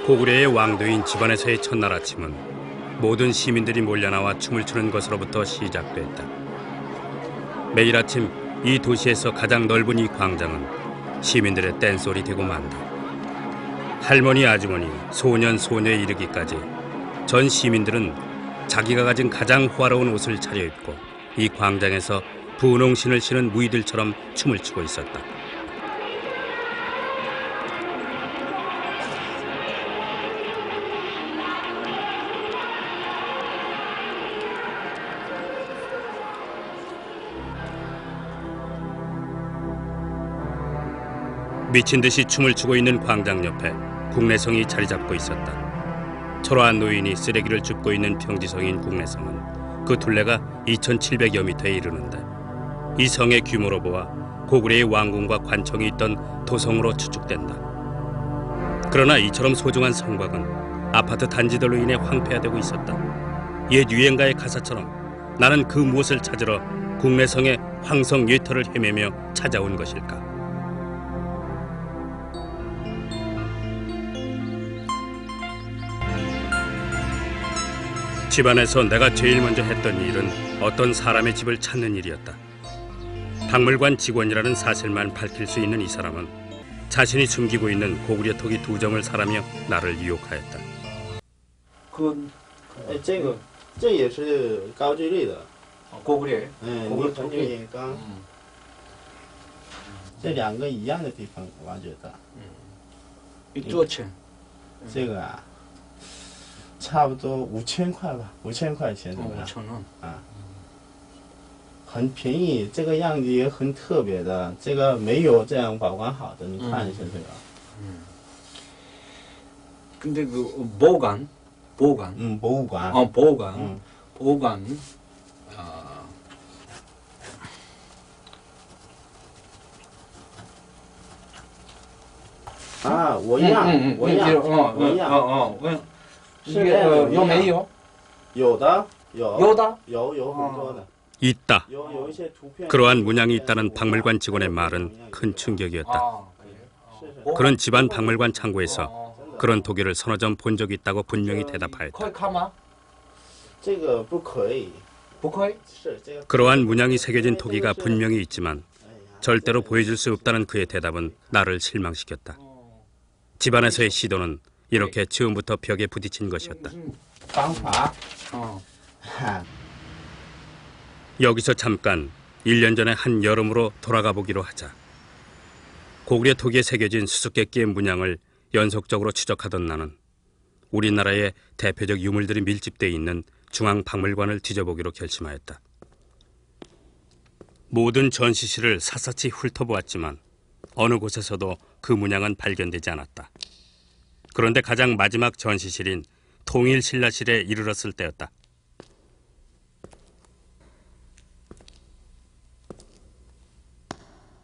고구려의 왕도인 집안에서의 첫날 아침은 모든 시민들이 몰려나와 춤을 추는 것으로부터 시작됐다. 매일 아침 이 도시에서 가장 넓은 이 광장은 시민들의 댄소리 되고 만다. 할머니, 아주머니, 소년, 소녀에 이르기까지 전 시민들은 자기가 가진 가장 호화로운 옷을 차려입고 이 광장에서 분홍신을 신은 무희들처럼 춤을 추고 있었다. 미친 듯이 춤을 추고 있는 광장 옆에 국내성이 자리 잡고 있었다. 초라한 노인이 쓰레기를 줍고 있는 평지성인 국내성은 그 둘레가 2,700여 미터에 이르는데 이 성의 규모로 보아 고구려의 왕궁과 관청이 있던 도성으로 추측된다. 그러나 이처럼 소중한 성곽은 아파트 단지들로 인해 황폐화되고 있었다. 옛 유행가의 가사처럼 나는 그 무엇을 찾으러 국내성의 황성 예터를 헤매며 찾아온 것일까? 집안에서 내가 제일 먼저 했던 일은 어떤 사람의 집을 찾는 일이었다. 박물관 직원이라는 사실만 밝힐 수 있는 이 사람은 자신이 숨기고 있는 고구려 토기 2점을 사라며 나를 유혹하였다. 这也是高句丽的， 고구려. 泥盆这也刚，这两个一样的地方挖掘的， 多钱？这个啊，差不多5000块吧，5000块钱怎么样？ 5,000원. 啊，很便宜，这个样子也很特别的，这个没有这样保管好的，你看一下这个。 근데 그 보관. 보관. 보관. 음. 보관. 아, 원양. 이게 요没有? 有的，有 요다? 有很多的。 있다. 有一些图片。 그러한 문양이 있다는 박물관 직원의 말은 큰 충격이었다. 그는 집안 박물관 창고에서 그런 토기를 서너 점 본 적이 있다고 분명히 대답하였다. 可以看吗？这个不可以。不可以？ 그러한 문양이 새겨진 토기가 분명히 있지만 절대로 보여줄 수 없다는 그의 대답은 나를 실망시켰다. 집안에서의 시도는 이렇게 처음부터 벽에 부딪힌 것이었다. 方法。 여기서 잠깐 1년 전에 한 여름으로 돌아가 보기로 하자. 고구려 토기에 새겨진 수수께끼의 문양을 연속적으로 추적하던 나는 우리나라의 대표적 유물들이 밀집되어 있는 중앙박물관을 뒤져보기로 결심하였다. 모든 전시실을 샅샅이 훑어보았지만 어느 곳에서도 그 문양은 발견되지 않았다. 그런데 가장 마지막 전시실인 통일신라실에 이르렀을 때였다.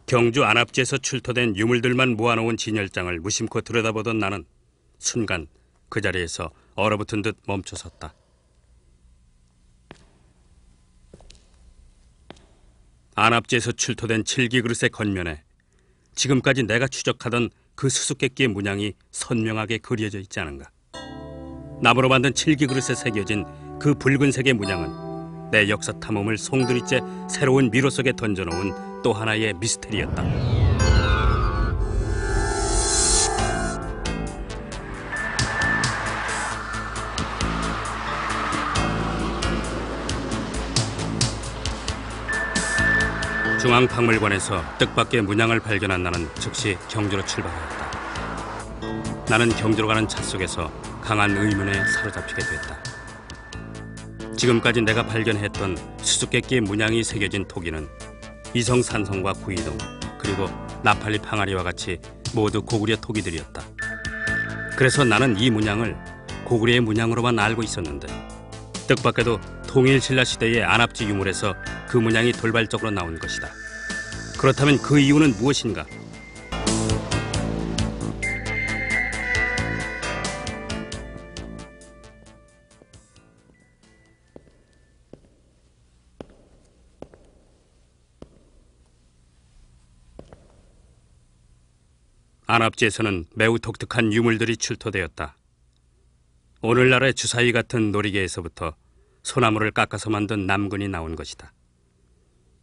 경주 안압지에서 출토된 유물들만 모아놓은 진열장을 무심코 들여다보던 나는 순간 그 자리에서 얼어붙은 듯 멈춰섰다. 안압지에서 출토된 칠기 그릇의 겉면에 지금까지 내가 추적하던 그 수수께끼의 문양이 선명하게 그려져 있지 않은가. 나무로 만든 칠기 그릇에 새겨진 그 붉은색의 문양은 내 역사 탐험을 송두리째 새로운 미로 속에 던져놓은 또 하나의 미스테리였다. 중앙박물관에서 뜻밖의 문양을 발견한 나는 즉시 경주로 출발하였다. 나는 경주로 가는 차 속에서 강한 의문에 사로잡히게 됐다. 지금까지 내가 발견했던 수수께끼의 문양이 새겨진 토기는 이성산성과 구이동 그리고 나팔리 항아리와 같이 모두 고구려 토기들이었다. 그래서 나는 이 문양을 고구려의 문양으로만 알고 있었는데 뜻밖에도 통일신라 시대의 안압지 유물에서 그 문양이 돌발적으로 나온 것이다. 그렇다면 그 이유는 무엇인가? 안압지에서는 매우 독특한 유물들이 출토되었다. 오늘날의 주사위 같은 놀이개에서부터 소나무를 깎아서 만든 남근이 나온 것이다.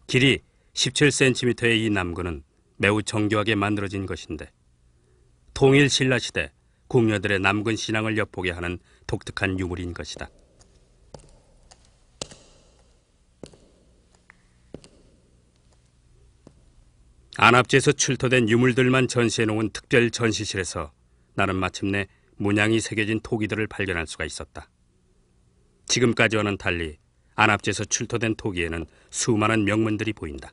길이 17cm의 이 남근은 매우 정교하게 만들어진 것인데 통일 신라시대 궁녀들의 남근 신앙을 엿보게 하는 독특한 유물인 것이다. 안압지에서 출토된 유물들만 전시해놓은 특별 전시실에서 나는 마침내 문양이 새겨진 토기들을 발견할 수가 있었다. 지금까지와는 달리 안압지에서 출토된 토기에는 수많은 명문들이 보인다.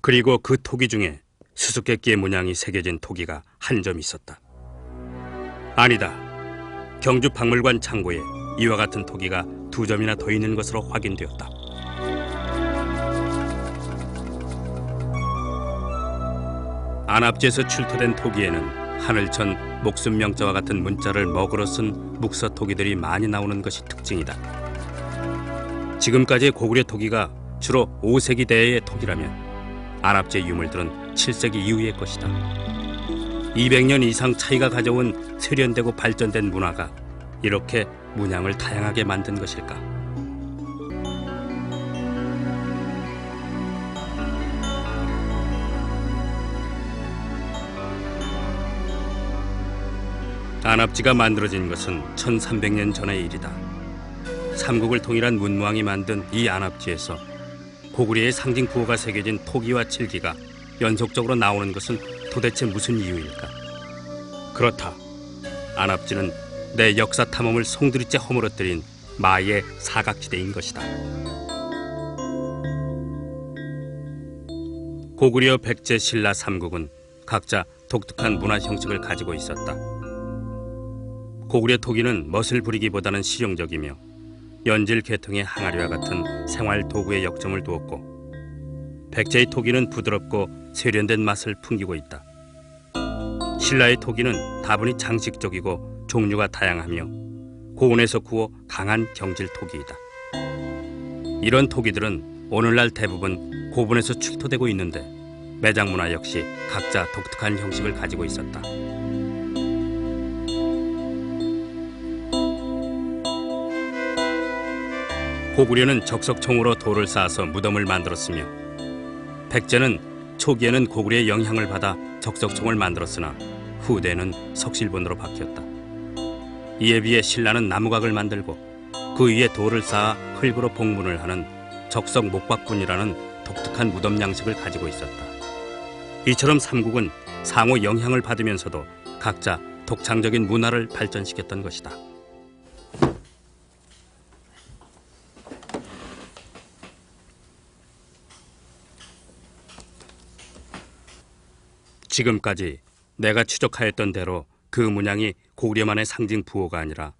그리고 그 토기 중에 수수께끼의 문양이 새겨진 토기가 한 점 있었다. 아니다. 경주 박물관 창고에 이와 같은 토기가 2점이나 더 있는 것으로 확인되었다. 안압지에서 출토된 토기에는 하늘천 목숨 명자와 같은 문자를 먹으로 쓴 묵서 토기들이 많이 나오는 것이 특징이다. 지금까지의 고구려 토기가 주로 5세기 대의 토기라면 안압지의 유물들은 7세기 이후의 것이다. 200년 이상 차이가 가져온 세련되고 발전된 문화가 이렇게 문양을 다양하게 만든 것일까? 안압지가 만들어진 것은 1300년 전의 일이다. 삼국을 통일한 문무왕이 만든 이 안압지에서 고구려의 상징 부호가 새겨진 토기와 칠기가 연속적으로 나오는 것은 도대체 무슨 이유일까? 그렇다. 안압지는 내 역사 탐험을 송두리째 허물어뜨린 마의 사각지대인 것이다. 고구려, 백제, 신라 삼국은 각자 독특한 문화 형식을 가지고 있었다. 고구려 토기는 멋을 부리기보다는 실용적이며 연질 계통의 항아리와 같은 생활 도구에 역점을 두었고, 백제의 토기는 부드럽고 세련된 맛을 풍기고 있다. 신라의 토기는 다분히 장식적이고 종류가 다양하며 고온에서 구워 강한 경질 토기이다. 이런 토기들은 오늘날 대부분 고분에서 출토되고 있는데 매장 문화 역시 각자 독특한 형식을 가지고 있었다. 고구려는 적석총으로 돌을 쌓아서 무덤을 만들었으며, 백제는 초기에는 고구려의 영향을 받아 적석총을 만들었으나 후대에는 석실본으로 바뀌었다. 이에 비해 신라는 나무각을 만들고 그 위에 돌을 쌓아 흙으로 봉문을 하는 적석 목박분이라는 독특한 무덤 양식을 가지고 있었다. 이처럼 삼국은 상호 영향을 받으면서도 각자 독창적인 문화를 발전시켰던 것이다. 지금까지 내가 추적하였던 대로 그 문양이 고구려만의 상징 부호가 아니라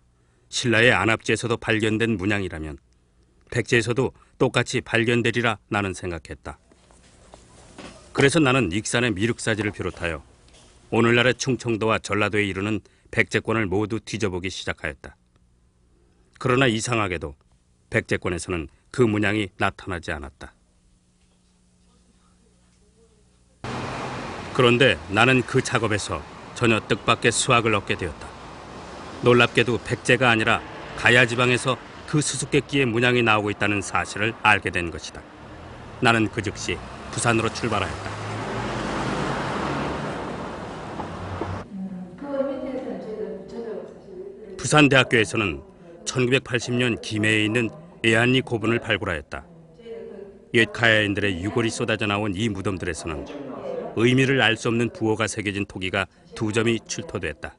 신라의 안압지에서도 발견된 문양이라면 백제에서도 똑같이 발견되리라 나는 생각했다. 그래서 나는 익산의 미륵사지를 비롯하여 오늘날의 충청도와 전라도에 이르는 백제권을 모두 뒤져보기 시작하였다. 그러나 이상하게도 백제권에서는 그 문양이 나타나지 않았다. 그런데 나는 그 작업에서 전혀 뜻밖의 수확을 얻게 되었다. 놀랍게도 백제가 아니라 가야 지방에서 그 수수께끼의 문양이 나오고 있다는 사실을 알게 된 것이다. 나는 그 즉시 부산으로 출발하였다. 부산대학교에서는 1980년 김해에 있는 애한리 고분을 발굴하였다. 옛 가야인들의 유골이 쏟아져 나온 이 무덤들에서는 의미를 알 수 없는 부호가 새겨진 토기가 2점이 출토됐다.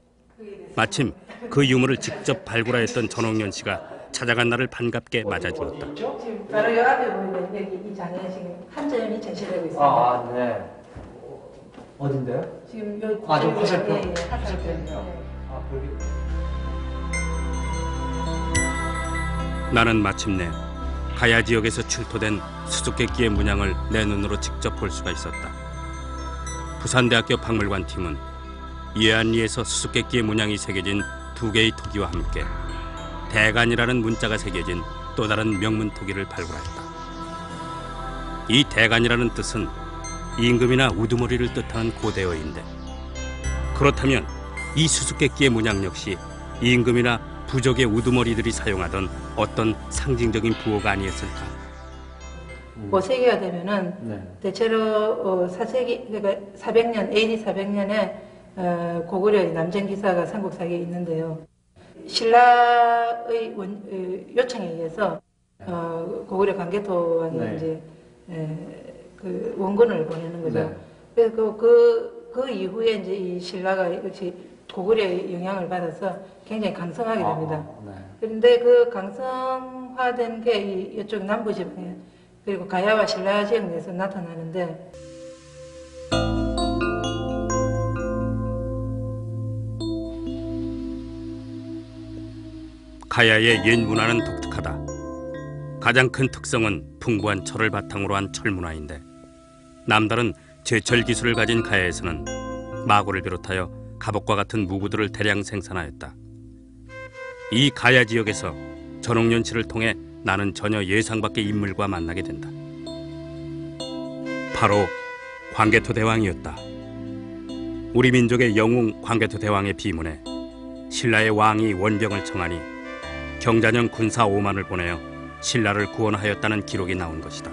마침 그 유물을 직접 발굴하였던 전홍년 씨가 찾아간 나를 반갑게 맞아주었다. 지금 바로 요 앞에 보이는 여기 이 장에 지금 한전이 전시되고 있습니다. 아, 네. 어딘데요? 지금 요 저 화살표. 예, 예, 화살표. 화살표요? 아, 여기. 나는 마침내 가야 지역에서 출토된 수수께끼의 문양을 내 눈으로 직접 볼 수가 있었다. 부산대학교 박물관 팀은 예안리에서 수수께끼의 문양이 새겨진 2개의 토기와 함께 대간이라는 문자가 새겨진 또 다른 명문 토기를 발굴하였다. 이 대간이라는 뜻은 임금이나 우두머리를 뜻하는 고대어인데, 그렇다면 이 수수께끼의 문양 역시 임금이나 부족의 우두머리들이 사용하던 어떤 상징적인 부호가 아니었을까. 5세기가 되면은 네. 대체로 4세기 그러니까 400년 AD 400년에 고구려의 남전 기사가 삼국사기에 있는데요. 신라의 요청에 의해서 고구려 광개토한테 네. 이제 그 원군을 보내는 거죠. 네. 그래서 그 이후에 이제 이 신라가 역시 고구려의 영향을 받아서 굉장히 강성하게 됩니다. 네. 그런데 그 강성화된 게 이쪽 남부 지방에 그리고 가야와 신라 지역 내에서 나타나는데 가야의 옛 문화는 독특하다. 가장 큰 특성은 풍부한 철을 바탕으로 한 철문화인데 남다른 제철 기술을 가진 가야에서는 마고를 비롯하여 갑옷과 같은 무구들을 대량 생산하였다. 이 가야 지역에서 전홍련치를 통해 나는 전혀 예상 밖의 인물과 만나게 된다. 바로 광개토 대왕이었다. 우리 민족의 영웅 광개토 대왕의 비문에 신라의 왕이 원병을 청하니 경자년 군사 5만을 보내어 신라를 구원하였다는 기록이 나온 것이다.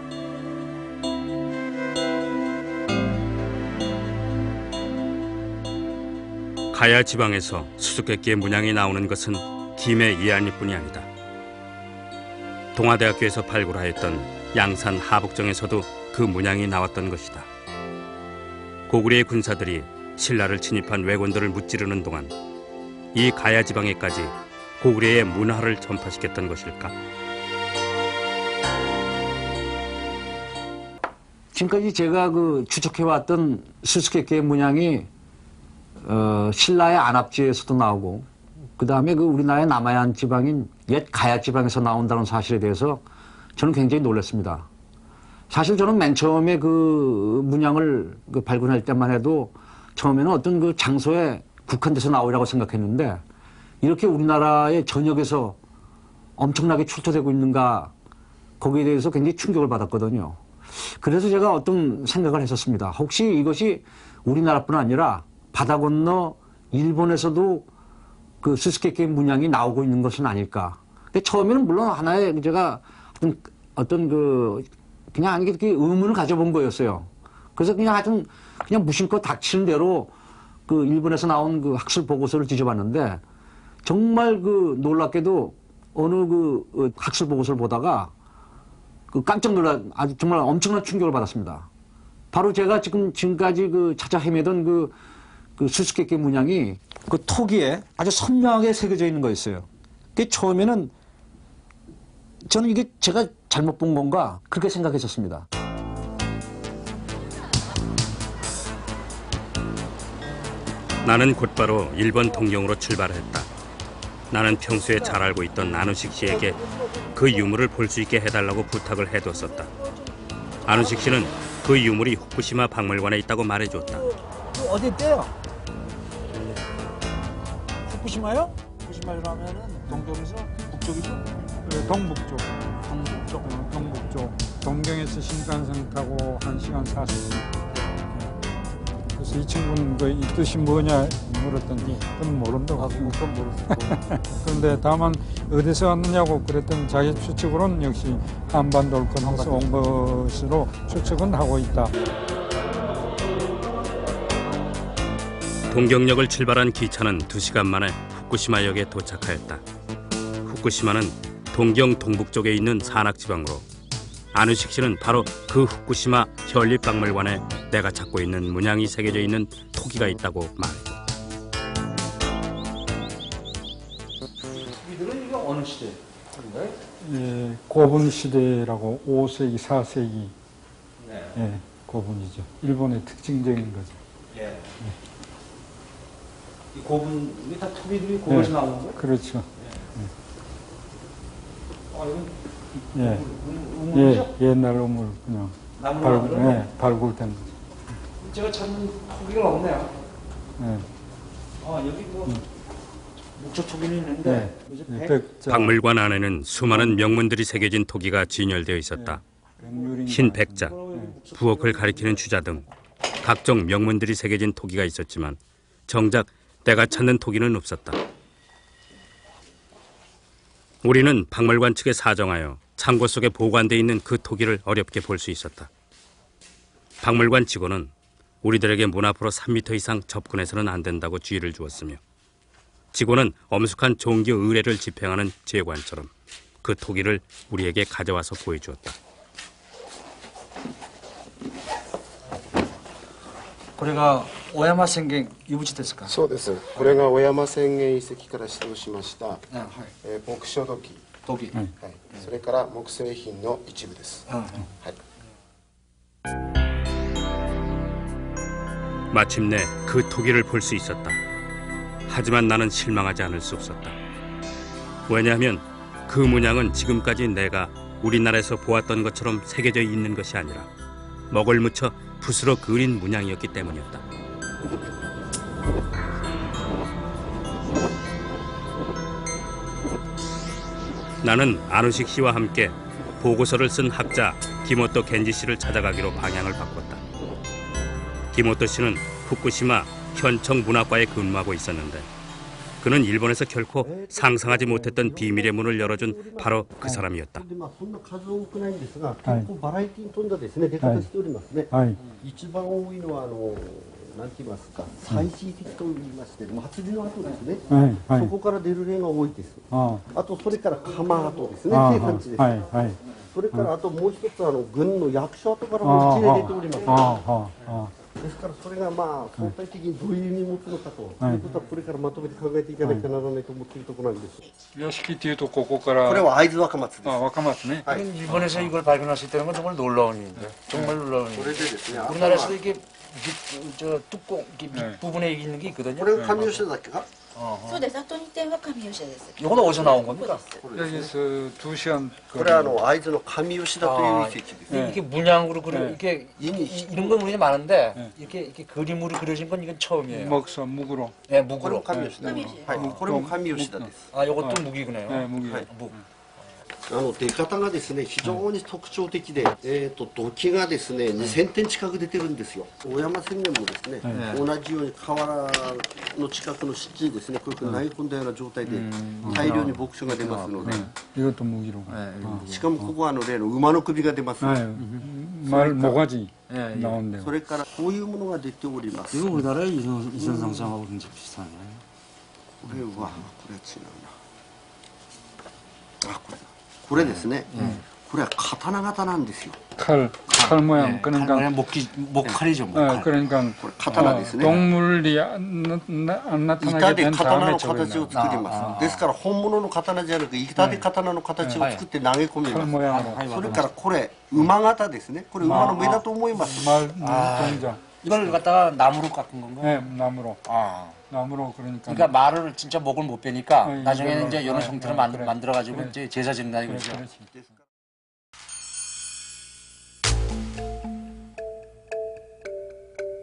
가야 지방에서 수수께끼의 문양이 나오는 것은 김의 이안리뿐이 아니다. 동아대학교에서 발굴하였던 양산 하북정에서도 그 문양이 나왔던 것이다. 고구려의 군사들이 신라를 침입한 왜군들을 무찌르는 동안 이 가야 지방에까지 고구려의 문화를 전파시켰던 것일까? 지금까지 제가 그 추적해왔던 수수께끼의 문양이 신라의 안압지에서도 나오고 그 다음에 그 우리나라의 남해안 지방인 옛 가야 지방에서 나온다는 사실에 대해서 저는 굉장히 놀랐습니다. 사실 저는 맨 처음에 그 문양을 발굴할 때만 해도 처음에는 어떤 그 장소에 국한돼서 나오리라고 생각했는데 이렇게 우리나라의 전역에서 엄청나게 출토되고 있는가 거기에 대해서 굉장히 충격을 받았거든요. 그래서 제가 어떤 생각을 했었습니다. 혹시 이것이 우리나라뿐 아니라 바다 건너 일본에서도 그 수수께끼 문양이 나오고 있는 것은 아닐까. 근데 처음에는 물론 하나의 제가 어떤 그 그냥 이렇게 의문을 가져본 거였어요. 그래서 그냥 하여튼 그냥 무심코 닥치는 대로 그 일본에서 나온 그 학술 보고서를 뒤져봤는데 정말 그 놀랍게도 어느 그 학술 보고서를 보다가 그 깜짝 아주 정말 엄청난 충격을 받았습니다. 바로 제가 지금까지 그 찾아 헤매던 그 수수께끼 문양이 그 토기에 아주 선명하게 새겨져 있는 거였어요. 그 처음에는 저는 이게 제가 잘못 본 건가 그렇게 생각했었습니다. 나는 곧바로 일본 통영으로 출발했다. 나는 평소에 잘 알고 있던 안우식 씨에게 그 유물을 볼 수 있게 해달라고 부탁을 해뒀었다. 안우식 씨는 그 유물이 후쿠시마 박물관에 있다고 말해줬다. 어디 있대요? 후쿠시마요? 후쿠시마라면은 동쪽에서 북쪽이죠? 동북쪽. 동북쪽. 동경에서 신칸센 타고 1시간 40분. 그래서 이 친구는 그 이 뜻이 뭐냐 물었더니 그건 모른다고. 그건 모르겠어요. 그런데 다만 어디서 왔느냐고 그랬더니 자기 추측으로는 역시 한반도를 건너서 온 것으로 추측은 하고 있다. 동경역을 출발한 기차는 2시간 만에 후쿠시마역에 도착하였다. 후쿠시마는 동경 동북쪽에 있는 산악지방으로 안우식 씨는 바로 그 후쿠시마 현립박물관에 내가 찾고 있는 문양이 새겨져 있는 토기가 있다고 말했다. 이들은 이게 어느 시대인가요? 예, 고분 시대라고 5세기, 4세기 네. 예, 고분이죠. 일본의 특징적인 거죠. 예. 이 고분, 이게 다 토비들이 고분에서 예. 나온 거예요? 그렇죠. 이건 예, 우물이죠? 예, 옛날 우물 그냥 나무로 만든 거? 발굴된 거죠. 제가 찾는 토기가 없네요. 예, 여기 뭐 목조 토기는 있는데 이제 백- 백자, 박물관 안에는 수많은 명문들이 새겨진 토기가 진열되어 있었다. 백유린 흰 백자, 부엌을 가리키는 주자 등 각종 명문들이 새겨진 토기가 있었지만 정작 내가 찾는 토기는 없었다. 우리는 박물관 측에 사정하여 창고 속에 보관돼 있는 그 토기를 어렵게 볼 수 있었다. 박물관 직원은 우리들에게 문 앞으로 3m 이상 접근해서는 안 된다고 주의를 주었으며 직원은 엄숙한 종교 의례를 집행하는 제관처럼 그 토기를 우리에게 가져와서 보여주었다. これが小山宣言遺物ですか。そうです。これが小山宣言遺跡から出土しました、はい。木書土器、土器。はい、それから木製品の一部です。はい。 마침내 그 토기를 볼 수 있었다. 하지만 나는 실망하지 않을 수 없었다. 왜냐하면 그 문양은 지금까지 내가 우리나라에서 보았던 것처럼 새겨져 있는 것이 아니라 먹을 묻혀 붓으로 그린 문양이었기 때문이었다. 나는 안우식 씨와 함께 보고서를 쓴 학자 기모토 겐지 씨를 찾아가기로 방향을 바꿨다. 기모토 씨는 후쿠시마 현청 문학과에 근무하고 있었는데 그는 일본에서 결코 상상하지 못했던 비밀의 문을 열어준 바로 그 사람이었다. そんな数多くないんですが、結構バラエティに富んだですね、出方しておりますね。はい。一番多いのはなんて言いますか、祭祀的と言いまして、祭りの後ですね。はい。はい。そこから出る例が多いです。ああとそれから釜跡ですね、あ。生産地です。はい。はい。それからあともう一つ軍の役所跡からも一例出ております。あですからそれがまあ相対的にどういう意味を持つのかということはこれからまとめて考えていかなきゃならないと思っているところなんです。あ。屋敷っていうとここから。これは会津若松です。 아若松ね。 はい。 일본에서 이걸 발견할 수 있다는 건 정말 놀라운 일인데. 정말 놀라운 これ 일. でですね、 우리나라에서도 이게 저 뚜껑 이게 밑부분에 있는 게 있거든요. これが上吉田だっけか。そうです。あと2点は上吉田です。 이건 어디서 나온 겁니까? これですね。 여기서 2시간. これは会津の上吉田という遺跡です。 이렇게 문양으로 그려 이렇게 이미 이런 건 우리는 많은데 이렇게 그림으로 그려진 건 이건 처음이에요. 먹서 묵으로. 네, これも 묵으로. 上吉田。はい。これも上吉田です。 아, 이것도 묵이네요. 네, 묵이. 묵. 出方がですね非常に特徴的で、土器がですね2000点近く出てるんですよ。大山宣言もですね、同じように河原の近くの湿地にですねこういうふうに投げ込んだような状態で大量に牧書が出ますので、 이것도 무기로. しかもここは例の馬の首が出ます。 말 모가지 예, 예. 나온대요. それからこういうものが出ております。 이거 우리나라의 이선상상하고 굉장히 비슷하네. これは違うな。あ、これだ。これですね。これは刀型なんですよ。 칼 모양. 그러니까. 목칼이죠, 목칼. 그러니까 これ刀ですね。 동물이 안 板 나타나게 で 된 刀 다음에 の形を 저걸 作ります。ですから本物の刀じゃなく板で刀の形を作って投げ込み 칼 ます 모양으로. それからこれ馬型ですね。これ馬の目だと思います 말 동자. 이걸 갖다가 나무로 깎은 건가요? 네, 나무로. 아. 나무로 그러니까. 그러니까 말을 진짜 목을 못 빼니까 네, 나중에는 이걸로. 이제 이런 네, 형태로 네, 그래. 만들어가지고 그래. 이제 제사 지낸다 그래, 이거죠. 그렇지.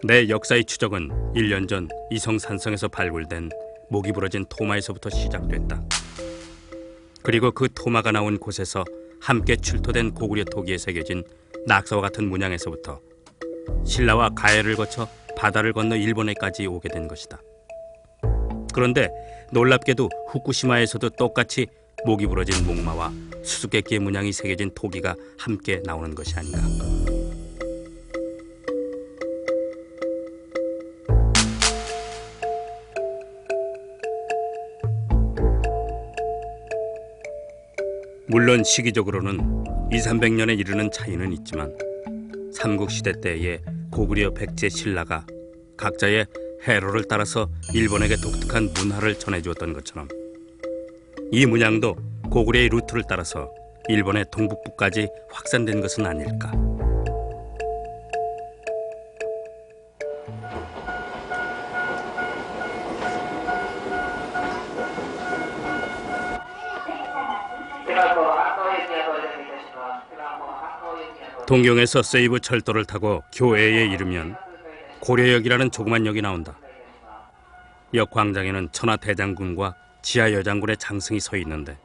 내 역사의 추적은 1년 전 이성산성에서 발굴된 목이 부러진 토마에서부터 시작됐다. 그리고 그 토마가 나온 곳에서 함께 출토된 고구려 토기에 새겨진 낙서와 같은 문양에서부터 신라와 가해를 거쳐 바다를 건너 일본에까지 오게 된 것이다. 그런데 놀랍게도 후쿠시마에서도 똑같이 목이 부러진 목마와 수수께끼의 문양이 새겨진 토기가 함께 나오는 것이 아닌가. 물론 시기적으로는 200~300년에 이르는 차이는 있지만 삼국시대 때의 고구려 백제 신라가 각자의 해로를 따라서 일본에게 독특한 문화를 전해주었던 것처럼 이 문양도 고구려의 루트를 따라서 일본의 동북부까지 확산된 것은 아닐까. 동경에서 세이브 철도를 타고 교회에 이르면 고려역이라는 조그만 역이 나온다. 역 광장에는 천하대장군과 지하여장군의 장승이 서 있는데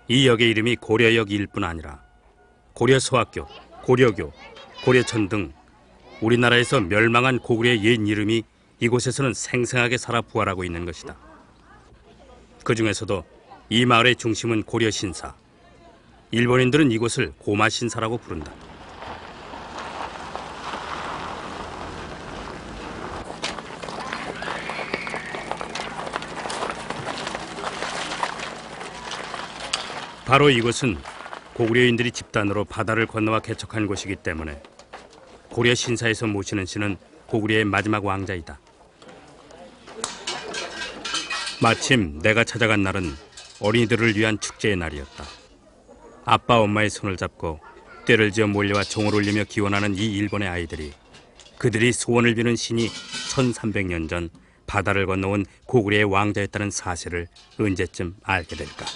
이 역의 이름이 고려역일 뿐 아니라 고려서학교, 고려교, 고려천 등 우리나라에서 멸망한 고구려의 옛 이름이 이곳에서는 생생하게 살아 부활하고 있는 것이다. 그 중에서도 이 마을의 중심은 고려 신사. 일본인들은 이곳을 고마 신사라고 부른다. 바로 이곳은 고구려인들이 집단으로 바다를 건너와 개척한 곳이기 때문에 고려 신사에서 모시는 신은 고구려의 마지막 왕자이다. 마침 내가 찾아간 날은 어린이들을 위한 축제의 날이었다. 아빠 엄마의 손을 잡고 떼를 지어 몰려와 종을 울리며 기원하는 이 일본의 아이들이 그들이 소원을 비는 신이 1300년 전 바다를 건너온 고구려의 왕자였다는 사실을 언제쯤 알게 될까?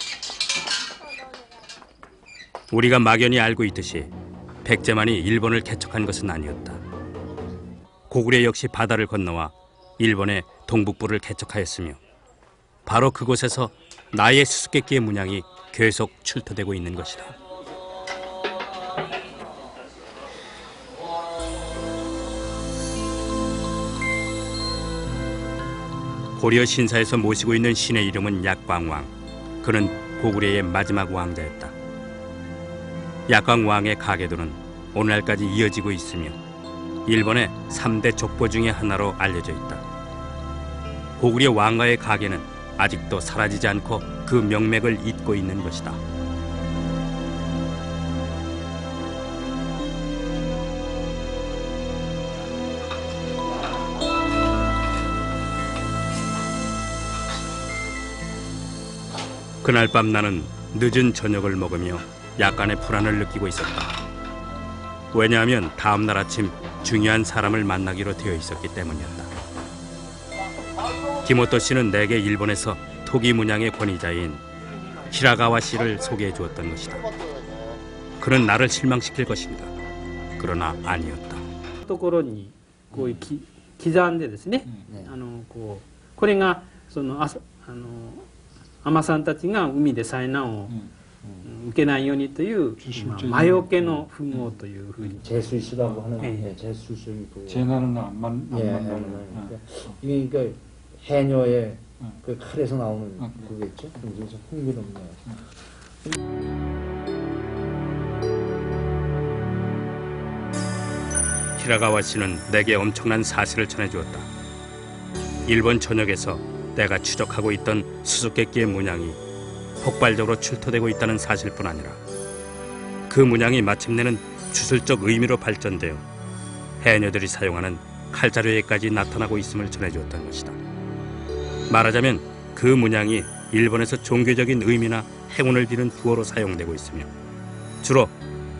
우리가 막연히 알고 있듯이 백제만이 일본을 개척한 것은 아니었다. 고구려 역시 바다를 건너와 일본의 동북부를 개척하였으며 바로 그곳에서 나의 수수께끼의 문양이 계속 출토되고 있는 것이다. 고려 신사에서 모시고 있는 신의 이름은 약광왕. 그는 고구려의 마지막 왕자였다. 약광왕의 가계도는 오늘날까지 이어지고 있으며 일본의 3대 족보 중의 하나로 알려져 있다. 고구려 왕가의 가계는 아직도 사라지지 않고 그 명맥을 잇고 있는 것이다. 그날 밤 나는 늦은 저녁을 먹으며 약간의 불안을 느끼고 있었다. 왜냐하면 다음 날 아침 중요한 사람을 만나기로 되어 있었기 때문이었다. 김오토 씨는 내게 일본에서 토기 문양의 권위자인 히라가와 씨를 소개해 주었던 것이다. 그는 나를 실망시킬 것인가? 그러나 아니었다. ところにこう刻んでですね、これがその海女さんたちが海で災難を受けないようにという魔除けの符号というふうに 제수시라고 하는 제수성이 재난은 안 만나는 이게 그러니까 해녀의 그 칼에서 나오는 그거겠죠. 그래서 흥미롭네요. 히라가와 씨는 내게 엄청난 사실을 전해주었다. 일본 전역에서 내가 추적하고 있던 수수께끼의 문양이 폭발적으로 출토되고 있다는 사실뿐 아니라 그 문양이 마침내는 주술적 의미로 발전되어 해녀들이 사용하는 칼자루에까지 나타나고 있음을 전해주었던 것이다. 말하자면 그 문양이 일본에서 종교적인 의미나 행운을 비는 구호로 사용되고 있으며 주로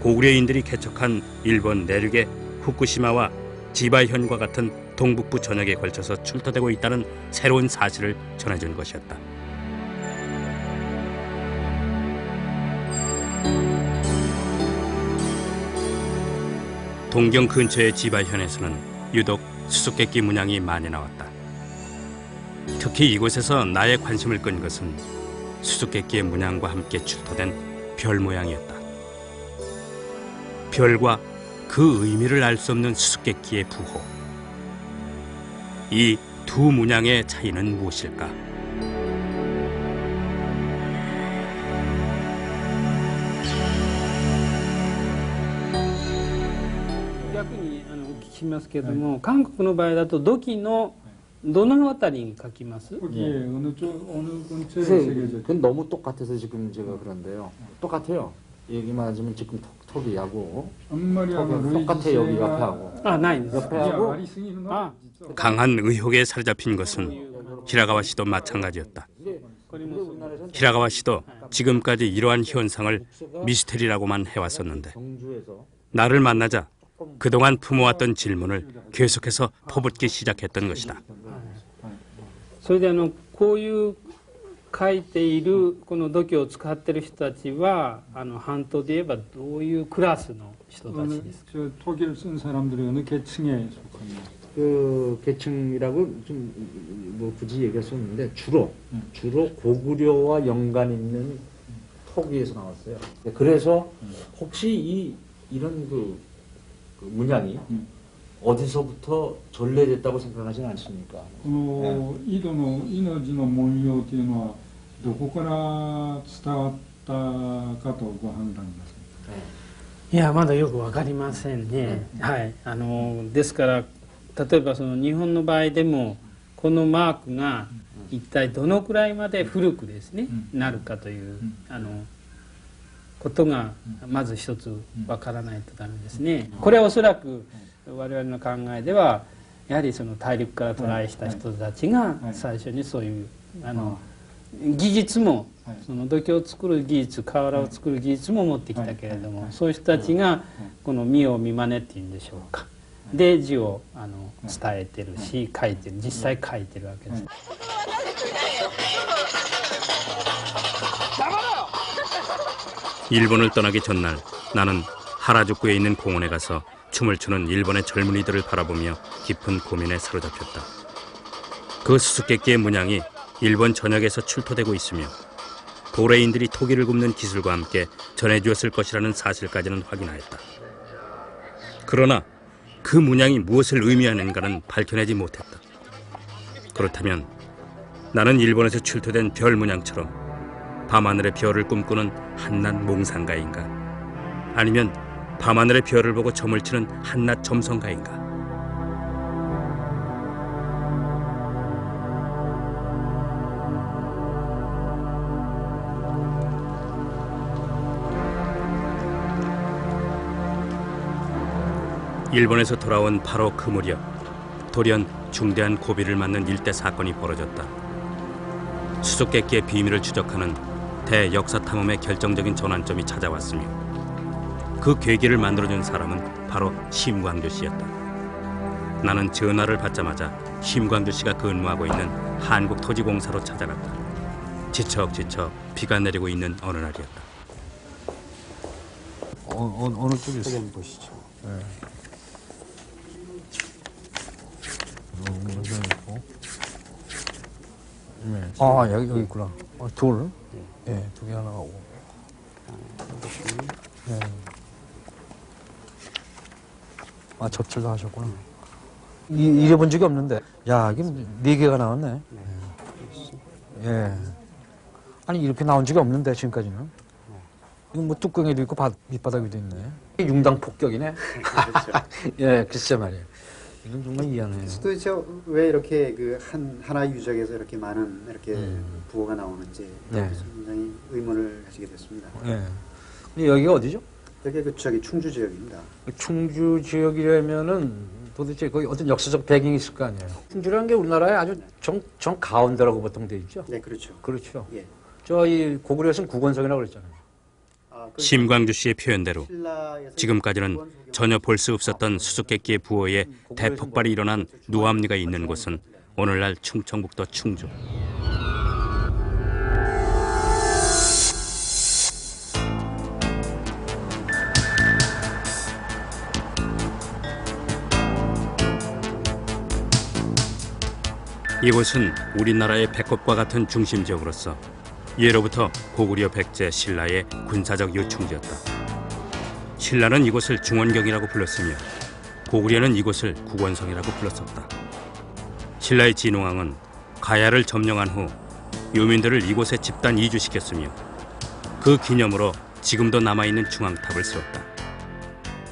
고구려인들이 개척한 일본 내륙의 후쿠시마와 지바현과 같은 동북부 전역에 걸쳐서 출토되고 있다는 새로운 사실을 전해준 것이었다. 동경 근처의 지바현에서는 유독 수수께끼 문양이 많이 나왔다. 특히 이곳에서 나의 관심을 끈 것은 수수께끼의 문양과 함께 출토된 별 모양이었다. 별과 그 의미를 알 수 없는 수수께끼의 부호. 이 두 문양의 차이는 무엇일까? 逆に聞きますけれども、韓国の場合だと土器のどのあたりに書きます？ 거기에 어느 근처에 그래서 그건 너무 똑같아서 지금 제가 그런데요. 똑같아요. 얘기만 하자면 지금 톡이하고 똑같아 여기 옆에 하고. あ、ないんです。 옆에 하고. 강한 의혹에 사로잡힌 것은 히라가와 씨도 마찬가지였다. 히라가와 씨도 지금까지 이러한 현상을 미스테리라고만 해왔었는데 나를 만나자 그동안 품어왔던 질문을 계속해서 퍼붓기 시작했던 것이다. それでこういう書いているこの土器を使っている人たちは半島で言えばどういうクラスの人たちですか？ 저 토기를 쓴 사람들이 어느 계층에 속합니까? 그 계층이라고 좀 뭐 굳이 얘기할 수 없는데 주로 고구려와 연관 있는 토기에서 나왔어요. 그래서 혹시 이런 그 문양이 어디서부터 전래됐다고 생각하지는 않습니까? 井戸の命の文様というのはどこから伝わったかとご判断ですか。いやまだよくわかりませんね、はい、ですから例えばその日本の場合でもこのマークが一体どのくらいまで古くですね、なるかということがまず一つわからないとダメですね。これはおそらく我々の考えではやはりその大陸から渡来した人たちが最初にそういう技術もその土器を作る技術、瓦を作る技術も持ってきたけれども、そういう人たちがこの見よう見まねっていうんでしょうか、で字を伝えてるし書いてる、実際書いてるわけです。 일본을 떠나기 전날 나는 하라주쿠에 있는 공원에 가서 춤을 추는 일본의 젊은이들을 바라보며 깊은 고민에 사로잡혔다. 그 수수께끼의 문양이 일본 전역에서 출토되고 있으며 도레인들이 토기를 굽는 기술과 함께 전해주었을 것이라는 사실까지는 확인하였다. 그러나 그 문양이 무엇을 의미하는가는 밝혀내지 못했다. 그렇다면 나는 일본에서 출토된 별 문양처럼 밤하늘의 별을 꿈꾸는 한낱 몽상가인가? 아니면 밤하늘의 별을 보고 점을 치는 한낱 점성가인가? 일본에서 돌아온 바로 그 무렵 돌연 중대한 고비를 맞는 일대 사건이 벌어졌다. 수수께끼의 비밀을 추적하는 대역사 탐험의 결정적인 전환점이 찾아왔으며 그 계기를 만들어준 사람은 바로 심광주 씨였다. 나는 전화를 받자마자 심광주 씨가 근무하고 있는 한국토지공사로 찾아갔다. 지척지척 비가 내리고 있는 어느 날이었다. 어느 쪽에 있어요? 한번 보시죠. 네. 아 여기 있구나. 돌. 예, 두 개 하나 가고. 네. 아 접출도 하셨구나. 이래본 적이 없는데. 야 이게 4개가 나왔네. 예. 아니 이렇게 나온 적이 없는데 지금까지는. 이건 뭐 뚜껑에도 있고 밑바닥에도 있네. 융당 폭격이네. 예, 글쎄 말이에요. 이건 정말 이해하네요. 도대체 왜 이렇게 그 하나 유적에서 이렇게 많은 이렇게 부호가 나오는지 네. 굉장히 의문을 가지게 됐습니다. 예. 근데 여기가 어디죠? 여기 그 저기 충주 지역입니다. 충주 지역이라면은 도대체 거기 어떤 역사적 배경이 있을 거 아니에요. 충주라는 게 우리나라의 아주 정 가운데라고 보통 돼 있죠. 네, 그렇죠. 그렇죠. 예. 저희 고구려에서는 국원성이라고 그랬잖아요. 심광주 씨의 표현대로 지금까지는 전혀 볼 수 없었던 수수께끼의 부호에 대폭발이 일어난 노암리가 있는 곳은 오늘날 충청북도 충주. 이곳은 우리나라의 백업과 같은 중심 지역으로서 예로부터 고구려 백제 신라의 군사적 요충지였다. 신라는 이곳을 중원경이라고 불렀으며 고구려는 이곳을 국원성이라고 불렀었다. 신라의 진흥왕은 가야를 점령한 후 유민들을 이곳에 집단 이주시켰으며 그 기념으로 지금도 남아있는 중앙탑을 세웠다.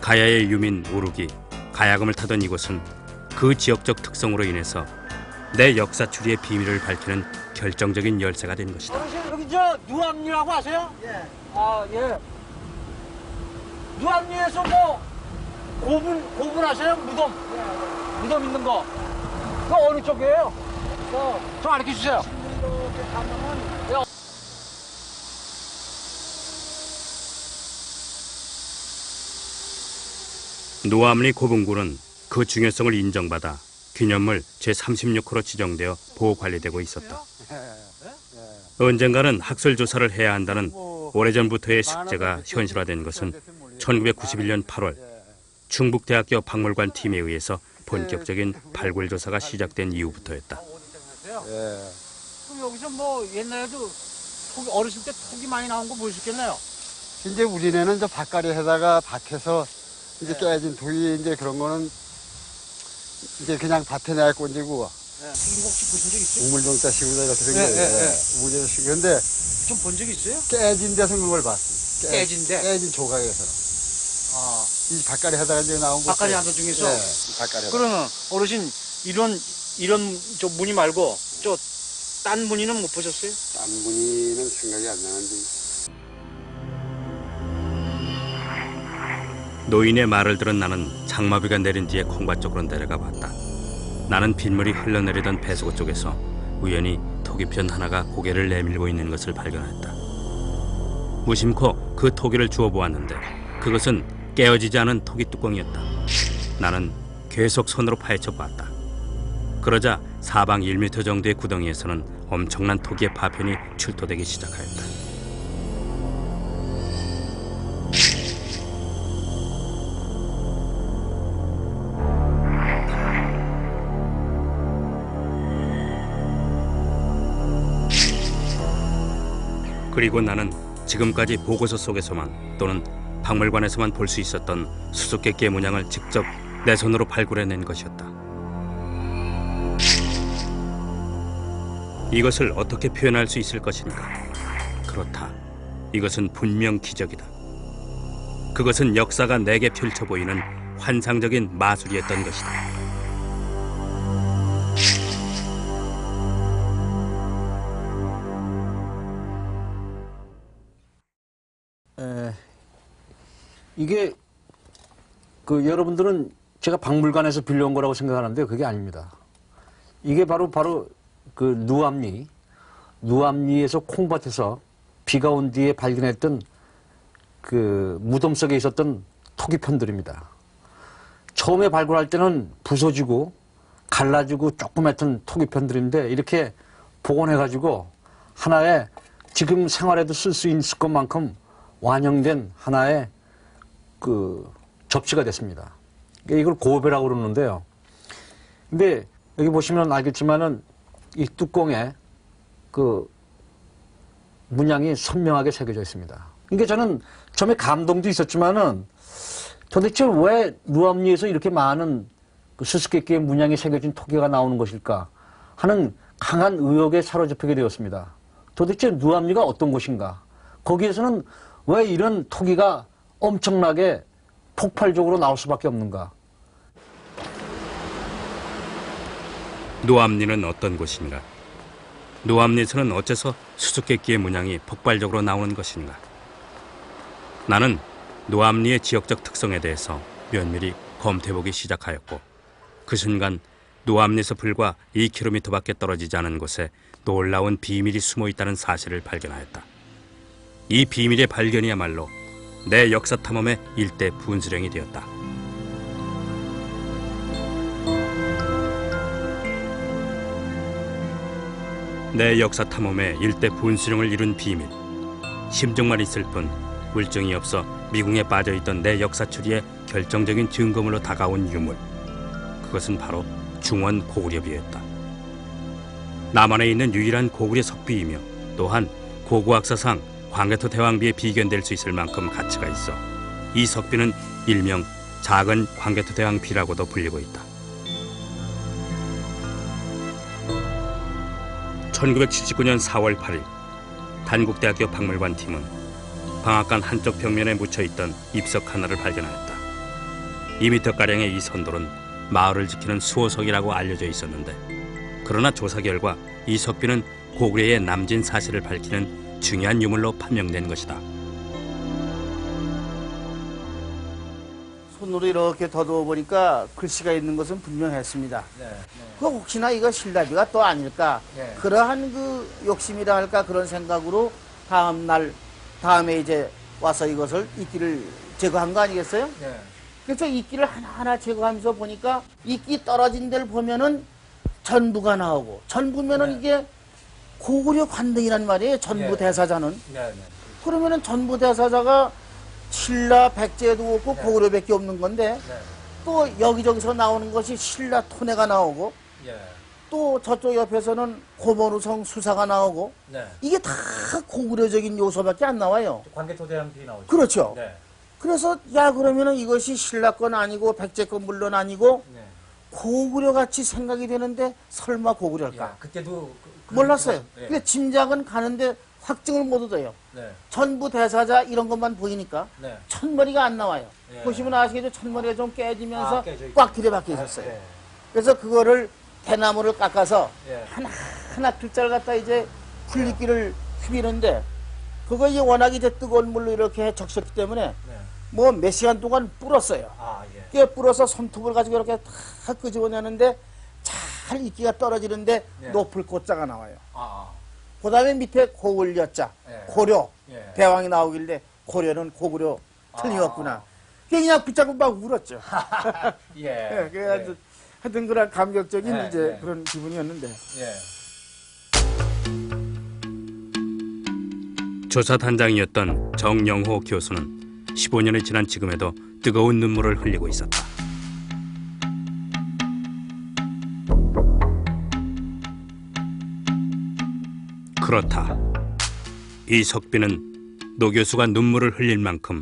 가야의 유민 오르기, 가야금을 타던 이곳은 그 지역적 특성으로 인해서 내 역사 추리의 비밀을 밝히는 결정적인 열쇠가 된 것이다. 여기 저 누암리라고 아세요? 예. 아 예. 누암리에서 뭐 고분 아세요? 무덤. 예. 무덤 있는 거. 그 어느 쪽이에요? 좀 알려 주세요. 노암리 고분군은 그 중요성을 인정받아 기념물 제36호로 지정되어 보호관리되고 있었다. 언젠가는 학술 조사를 해야 한다는 오래전부터의 숙제가 현실화된 것은 1991년 8월 충북대학교 박물관 팀에 의해서 본격적인 발굴 조사가 시작된 이후부터였다. 예. 그럼 여기서 뭐 옛날에도 어렸을 때 톡이 많이 나온 거 볼 수 있겠네요. 이제 우리네는 저 밭가리에다가 밭에서 이제 깨진 돌이 이제 그런 거는 이게 그냥 밭에 내가 꽂지고 튀김 혹시 보신 적 있어요? 우물정자 식으로 이렇게 생겨요. 우물정자 식. 근데 좀 본 적 있어요? 깨진 데서 그걸 봤어요. 깨진 데? 깨진 조각에서. 이 밭갈이 하다가 이제 나온 거. 밭갈이 하던 중에서? 네, 밭갈이 하다가. 그러면 어르신 이런 저 무늬 말고 저 딴 무늬는 못 보셨어요? 딴 무늬는 생각이 안 나는데. 노인의 말을 들은 나는 장마비가 내린 뒤에 콩밭 쪽으로 내려가 봤다. 나는 빗물이 흘러내리던 배수구 쪽에서 우연히 토기편 하나가 고개를 내밀고 있는 것을 발견했다. 무심코 그 토기를 주워 보았는데 그것은 깨어지지 않은 토기 뚜껑이었다. 나는 계속 손으로 파헤쳐 봤다. 그러자 사방 1m 정도의 구덩이에서는 엄청난 토기의 파편이 출토되기 시작하였다. 그리고 나는 지금까지 보고서 속에서만 또는 박물관에서만 볼 수 있었던 수수께끼의 문양을 직접 내 손으로 발굴해낸 것이었다. 이것을 어떻게 표현할 수 있을 것인가? 그렇다. 이것은 분명 기적이다. 그것은 역사가 내게 펼쳐 보이는 환상적인 마술이었던 것이다. 이게 여러분들은 제가 박물관에서 빌려온 거라고 생각하는데 그게 아닙니다. 이게 바로 그 누암리에서 콩밭에서 비가 온 뒤에 발견했던 그 무덤 속에 있었던 토기편들입니다. 처음에 발굴할 때는 부서지고 갈라지고 조그맣던 토기편들인데 이렇게 복원해가지고 하나의 지금 생활에도 쓸 수 있을 것만큼 완성된 하나의 그 접시가 됐습니다. 이걸 고배라고 그러는데요. 근데 여기 보시면 알겠지만은 이 뚜껑에 그 문양이 선명하게 새겨져 있습니다. 이게 저는 처음에 감동도 있었지만은 도대체 왜 누암리에서 이렇게 많은 그 수수께끼의 문양이 새겨진 토기가 나오는 것일까 하는 강한 의혹에 사로잡히게 되었습니다. 도대체 누암리가 어떤 곳인가? 거기에서는 왜 이런 토기가 엄청나게 폭발적으로 나올 수밖에 없는가? 노암리는 어떤 곳인가? 노암리에서는 어째서 수수께끼의 문양이 폭발적으로 나오는 것인가? 나는 노암리의 지역적 특성에 대해서 면밀히 검토해보기 시작하였고 그 순간 노암리에서 불과 2km밖에 떨어지지 않은 곳에 놀라운 비밀이 숨어 있다는 사실을 발견하였다. 이 비밀의 발견이야말로 내 역사 탐험의 일대 분수령이 되었다. 내 역사 탐험의 일대 분수령을 이룬 비밀. 심증만 있을 뿐 물증이 없어 미궁에 빠져있던 내 역사 추리의 결정적인 증거물로 다가온 유물. 그것은 바로 중원 고구려비였다. 남한에 있는 유일한 고구려 석비이며 또한 고고학사상 광개토 대왕비에 비견될 수 있을 만큼 가치가 있어 이 석비는 일명 작은 광개토 대왕비라고도 불리고 있다. 1979년 4월 8일 단국대학교 박물관 팀은 방앗간 한쪽 벽면에 묻혀있던 입석 하나를 발견하였다. 2m가량의 이 선돌은 마을을 지키는 수호석이라고 알려져 있었는데 그러나 조사 결과 이 석비는 고구려의 남진 사실을 밝히는 중요한 유물로 판명된 것이다. 손으로 이렇게 더듬어 보니까 글씨가 있는 것은 분명했습니다. 그 혹시나 이거 신라비가 또 아닐까? 그러한 그 욕심이라 할까 그런 생각으로 다음에 이제 와서 이것을 이끼를 제거한 거 아니겠어요? 그래서 이끼를 하나하나 제거하면서 보니까 이끼 떨어진 데를 보면은 전부가 나오고 전부면은 이게 고구려 관등이란 말이에요. 전부대사자는. 그러면은 전부대사자가 신라 백제도 없고 고구려밖에 없는 건데 또 여기저기서 나오는 것이 신라 토내가 나오고 또 저쪽 옆에서는 고모루성 수사가 나오고 이게 다 고구려적인 요소밖에 안 나와요. 광개토대왕비 나오죠. 그렇죠. 그래서 야 그러면은 이것이 신라 건 아니고 백제 건 물론 아니고 고구려 같이 생각이 되는데 설마 고구려일까? 그때도 몰랐어요. 근데 짐작은 가는데 확증을 못 얻어요. 네. 전부 대사자 이런 것만 보이니까 네. 첫머리가 안 나와요. 네. 보시면 아시겠죠? 첫머리가 좀 깨지면서 깨져 있고. 꽉 들여박혀 있었어요. 네. 그래서 그거를 대나무를 깎아서 네. 하나 글자를 갖다 이제 풀리기를 휘비는데 그거 이제 워낙 이제 뜨거운 물로 이렇게 적셨기 때문에 뭐 몇 시간 동안 불었어요. 꽤 불어서 손톱을 가지고 이렇게 다 끄집어내는데 잘 이끼가 떨어지는데 높을 고자가 나와요. 그 다음에 밑에 고을려자, 고려, 대왕이 나오길래 고려는 고구려 틀림없구나. 그냥 붙잡고 막 울었죠. 그래가지고 하여튼 그런 감격적인 이제 그런 기분이었는데. 조사단장이었던 정영호 교수는 15년이 지난 지금에도 뜨거운 눈물을 흘리고 있었다. 그렇다. 이석비는 노 교수가 눈물을 흘릴 만큼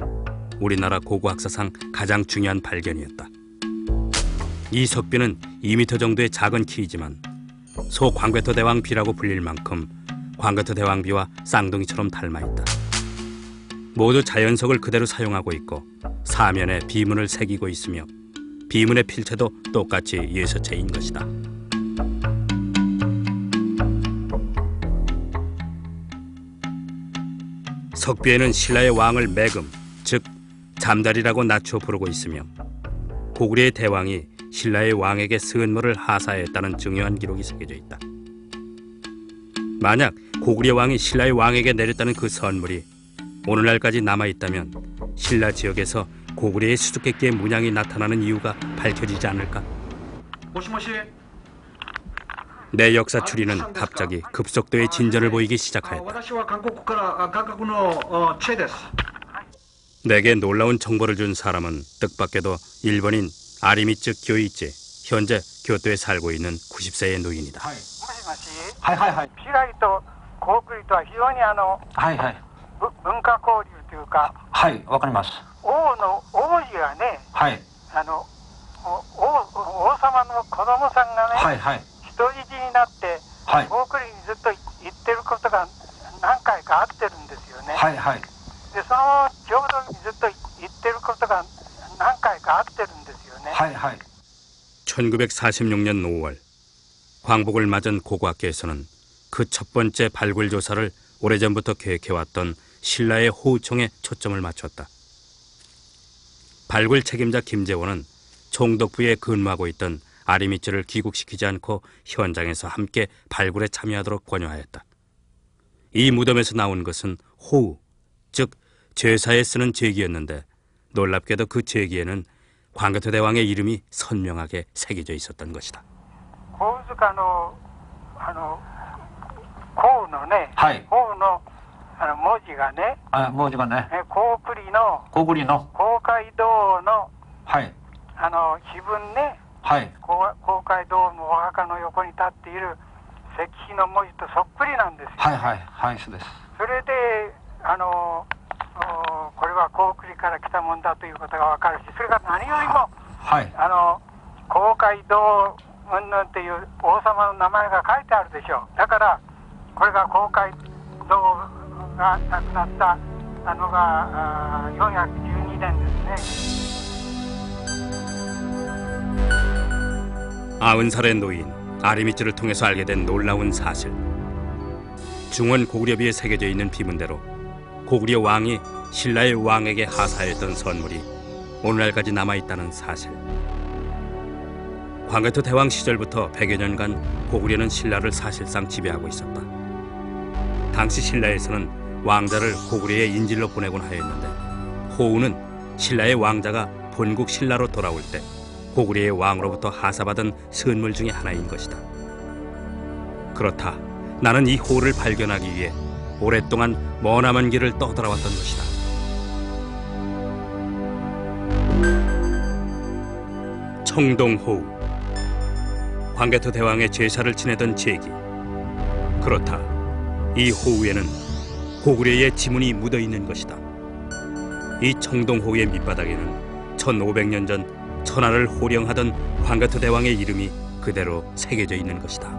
우리나라 고고학사상 가장 중요한 발견이었다. 이석비는 2m 정도의 작은 키이지만 소 광개토 대왕 비라고 불릴 만큼 광개토 대왕 비와 쌍둥이처럼 닮아있다. 모두 자연석을 그대로 사용하고 있고 사면에 비문을 새기고 있으며 비문의 필체도 똑같이 예서체인 것이다. 석비에는 신라의 왕을 매금, 즉 잠자리라고 낮춰 부르고 있으며 고구려의 대왕이 신라의 왕에게 선물을 하사했다는 중요한 기록이 새겨져 있다. 만약 고구려 왕이 신라의 왕에게 내렸다는 그 선물이 오늘날까지 남아있다면 신라 지역에서 고구려의 수수께끼의 문양이 나타나는 이유가 밝혀지지 않을까? 내 역사 추리는 갑자기 급속도의 진전을 보이기 시작하였다. 내게 놀라운 정보를 준 사람은 뜻밖에도 일본인 아리미츠 교이치, 현재 교토에 살고 있는 90세의 노인이다. 市街と高句麗とは非常に文化交流というか、わかります。王の王子がね、王様の子供さんがね、人質になって、高句麗にずっと行ってることが何回かあってるんですよね。で、その浄土にずっと行ってることが何回かあってるんですよね。 1946년 5월 광복을 맞은 고고학계에서는 그 첫 번째 발굴 조사를 오래전부터 계획해왔던 신라의 호우총에 초점을 맞췄다. 발굴 책임자 김재원은 총독부에 근무하고 있던 아리미츠를 귀국시키지 않고 현장에서 함께 발굴에 참여하도록 권유하였다. 이 무덤에서 나온 것은 호우, 즉 제사에 쓰는 제기였는데 놀랍게도 그 제기에는 광개토 대왕의 이름이 선명하게 새겨져 있었던 것이다. 神塚の項のね、項の文字がね、高句麗の公会堂の碑文ね、公会堂のお墓の横に立っている石碑の文字とそっくりなんですよ。それでこれは高句麗から来たもんだということがわかるし、それから何よりも公会堂うんぬんっていう王様の名前が書いてあるでしょう。だからこれが公会堂が亡くなったのが412年ですね。 90살의 노인 아리미츠를 통해서 알게 된 놀라운 사실. 중원 고구려비에 새겨져 있는 비문대로 고구려 왕이 신라의 왕에게 하사했던 선물이 오늘날까지 남아있다는 사실. 광개토 대왕 시절부터 100여 년간 고구려는 신라를 사실상 지배하고 있었다. 당시 신라에서는 왕자를 고구려의 인질로 보내곤 하였는데 호우는 신라의 왕자가 본국 신라로 돌아올 때 고구려의 왕으로부터 하사받은 선물 중에 하나인 것이다. 그렇다. 나는 이 호우를 발견하기 위해 오랫동안 머나먼 길을 떠돌아왔던 것이다. 청동호우. 광개토 대왕의 제사를 지내던 제기. 그렇다. 이 호우에는 고구려의 지문이 묻어있는 것이다. 이 청동호우의 밑바닥에는 1500년 전 천하를 호령하던 광개토 대왕의 이름이 그대로 새겨져 있는 것이다.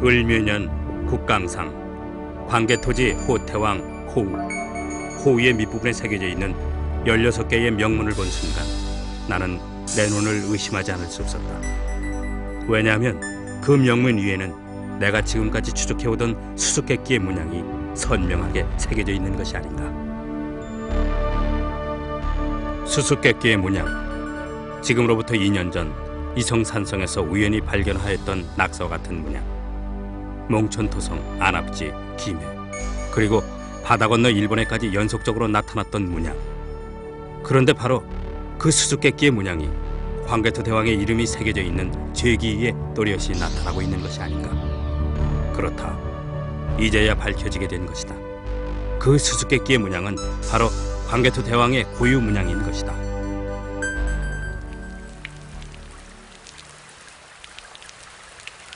을묘년 국강상 광개토지 호태왕 호우의 밑부분에 새겨져 있는 16개의 명문을 본 순간 나는 내 눈을 의심하지 않을 수 없었다. 왜냐하면 그 명문 위에는 내가 지금까지 추적해오던 수수께끼의 문양이 선명하게 새겨져 있는 것이 아닌가. 수수께끼의 문양, 지금으로부터 2년 전 이성산성에서 우연히 발견하였던 낙서와 같은 문양, 몽촌토성, 안압지, 김해, 그리고 바다 건너 일본에까지 연속적으로 나타났던 문양. 그런데 바로 그 수수께끼의 문양이 광개토 대왕의 이름이 새겨져 있는 제기 위에 또렷이 나타나고 있는 것이 아닌가. 그렇다. 이제야 밝혀지게 된 것이다. 그 수수께끼의 문양은 바로 광개토 대왕의 고유 문양인 것이다.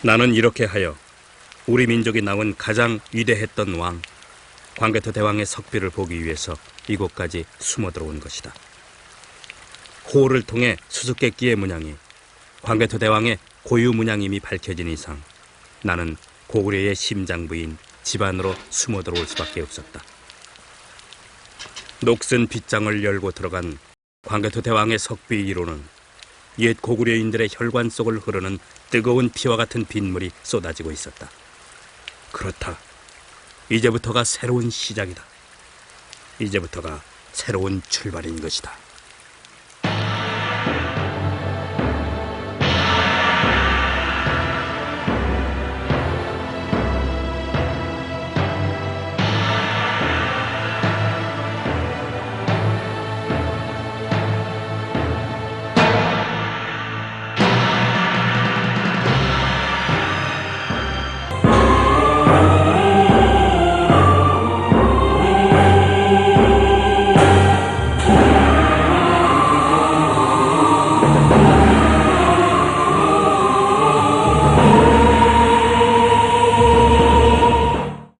나는 이렇게 하여 우리 민족이 낳은 가장 위대했던 왕 광개토 대왕의 석비를 보기 위해서 이곳까지 숨어 들어온 것이다. 호를 통해 수수께끼의 문양이 광개토 대왕의 고유 문양임이 밝혀진 이상 나는 고구려의 심장부인 집안으로 숨어 들어올 수밖에 없었다. 녹슨 빗장을 열고 들어간 광개토 대왕의 석비 위로는 옛 고구려인들의 혈관 속을 흐르는 뜨거운 피와 같은 빗물이 쏟아지고 있었다. 그렇다. 이제부터가 새로운 시작이다. 이제부터가 새로운 출발인 것이다.